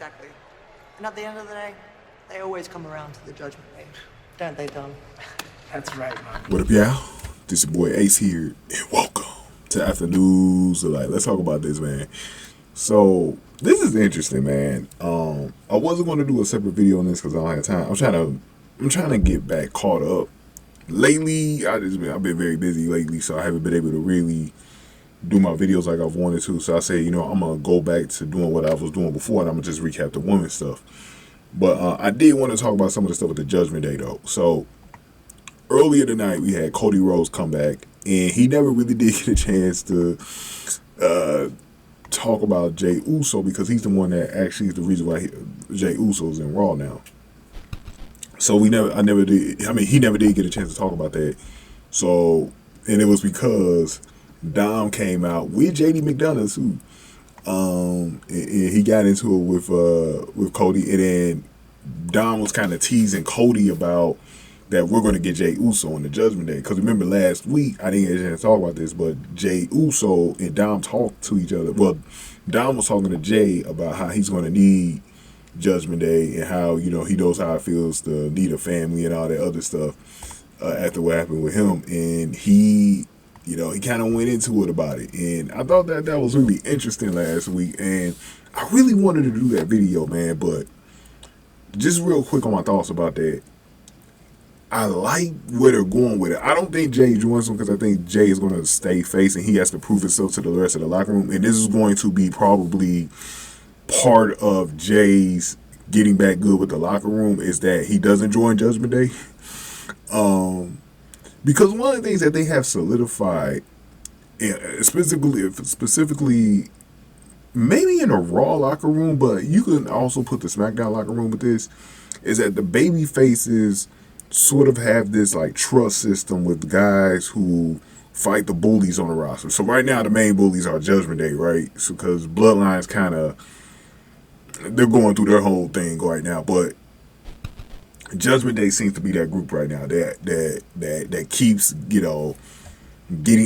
Exactly. And at the end of the day, they always come around to the Judgment Day. Don't they, Dom? That's right, man. What up, y'all? This your boy Ace here, and welcome to After News. So, let's talk about this, man. So, this is interesting, man. I wasn't going to do a separate video on this because I don't have time. I'm trying to get back caught up. Lately, I've been very busy lately, so I haven't been able to really do my videos like I've wanted to. So I say, I'm gonna go back to doing what I was doing before, and I'm gonna just recap the women's stuff. But I did want to talk about some of the stuff with the Judgment Day, though. So earlier tonight, we had Cody Rhodes come back, and he never really did get a chance to talk about Jey Uso because he's the one that actually is the reason why Jey Uso is in Raw now. So he never did get a chance to talk about that. So, and it was because Dom came out with JD McDonough too. And he got into it with Cody, and then Dom was kind of teasing Cody about that we're going to get Jey Uso on the Judgment Day. Because remember last week, I didn't get a chance to talk about this, but Jey Uso and Dom talked to each other. Well, Dom was talking to Jay about how he's going to need Judgment Day and how, he knows how it feels to need a family and all that other stuff after what happened with him. And he kind of went into it about it. And I thought that was really interesting last week. And I really wanted to do that video, man. But just real quick on my thoughts about that. I like where they're going with it. I don't think Jay joins them because I think Jay is going to stay face and he has to prove himself to the rest of the locker room. And this is going to be probably part of Jay's getting back good with the locker room is that he doesn't join Judgment Day. Because one of the things that they have solidified, specifically maybe in a Raw locker room, but you can also put the SmackDown locker room with this, is that the baby faces sort of have this like trust system with guys who fight the bullies on the roster. So right now the main bullies are Judgment Day, right? So because Bloodline's they're going through their whole thing right now, but Judgment Day seems to be that group right now that keeps getting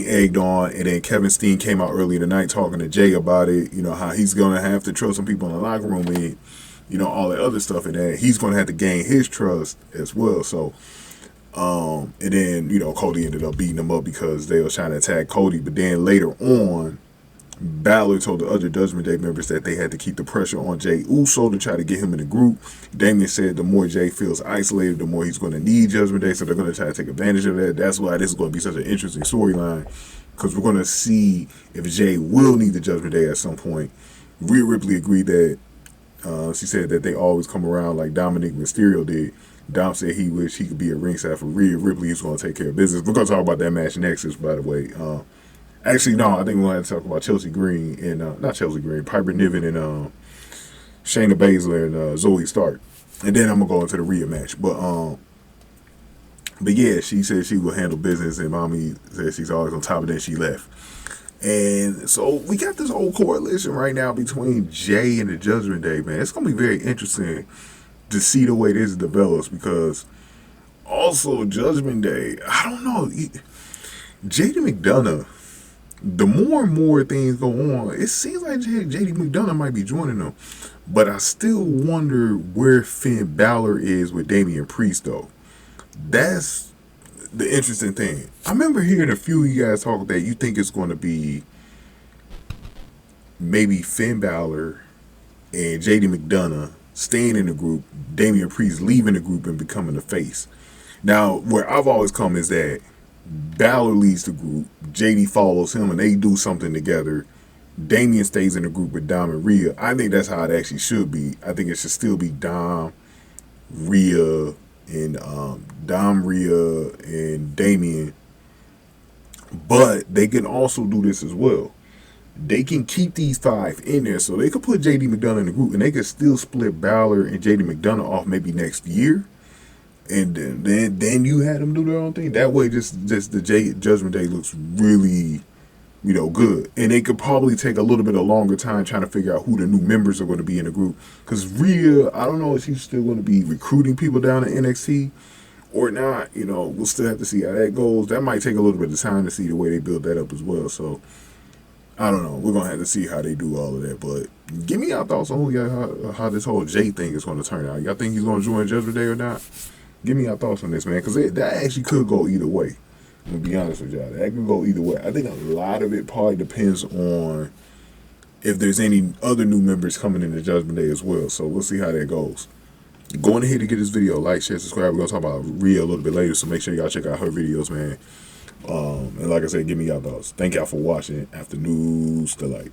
egged on. And then Kevin Steen came out earlier tonight talking to Jay about it, how he's gonna have to trust some people in the locker room and all that other stuff, and that he's gonna have to gain his trust as well. So and then Cody ended up beating him up because they were trying to attack Cody, but then later on Balor told the other Judgment Day members that they had to keep the pressure on Jey Uso to try to get him in the group. Damian said the more Jey feels isolated, the more he's going to need Judgment Day, so they're going to try to take advantage of that. That's why this is going to be such an interesting storyline, because we're going to see if Jey will need the Judgment Day at some point. Rhea Ripley agreed that, she said that they always come around like Dominik Mysterio did. Dom said he wished he could be at ringside for Rhea Ripley. He's going to take care of business. We're going to talk about that match next, by the way. Actually, no, I think we're going to talk about Chelsea Green and, not Chelsea Green, Piper Niven and Shayna Baszler and Zoe Stark. And then I'm going to go into the Rhea match. But yeah, she said she will handle business, and Mami said she's always on top of that. She left. And so we got this whole coalition right now between Jay and the Judgment Day, man. It's going to be very interesting to see the way this develops, because also Judgment Day, I don't know, JD McDonough, the more and more things go on, it seems like JD McDonough might be joining them. But I still wonder where Finn Balor is with Damian Priest, though. That's the interesting thing. I remember hearing a few of you guys talk that you think it's going to be maybe Finn Balor and JD McDonough staying in the group, Damian Priest leaving the group and becoming the face. Now, where I've always come is that Balor leads the group, JD follows him, and they do something together. Damian stays in the group with Dom and Rhea. I think that's how it actually should be. I think it should still be Dom, Rhea, and Damian. But they can also do this as well. They can keep these five in there, so they could put JD McDonough in the group, and they could still split Balor and JD McDonough off maybe next year. And then you had them do their own thing. That way, just the Judgment Day looks really, good. And they could probably take a little bit of longer time trying to figure out who the new members are going to be in the group. Because Rhea, I don't know if she's still going to be recruiting people down at NXT or not. We'll still have to see how that goes. That might take a little bit of time to see the way they build that up as well. So I don't know. We're gonna have to see how they do all of that. But give me your thoughts on how this whole Jay thing is gonna turn out. Y'all think he's gonna join Judgment Day or not? Give me your thoughts on this, man, because that actually could go either way. I'm gonna be honest with y'all. That could go either way. I think a lot of it probably depends on if there's any other new members coming into Judgment Day as well. So we'll see how that goes. Going ahead to get this video, like, share, subscribe. We're gonna talk about Rhea a little bit later, so make sure y'all check out her videos, man. And like I said, give me y'all thoughts. Thank y'all for watching. After News to Light.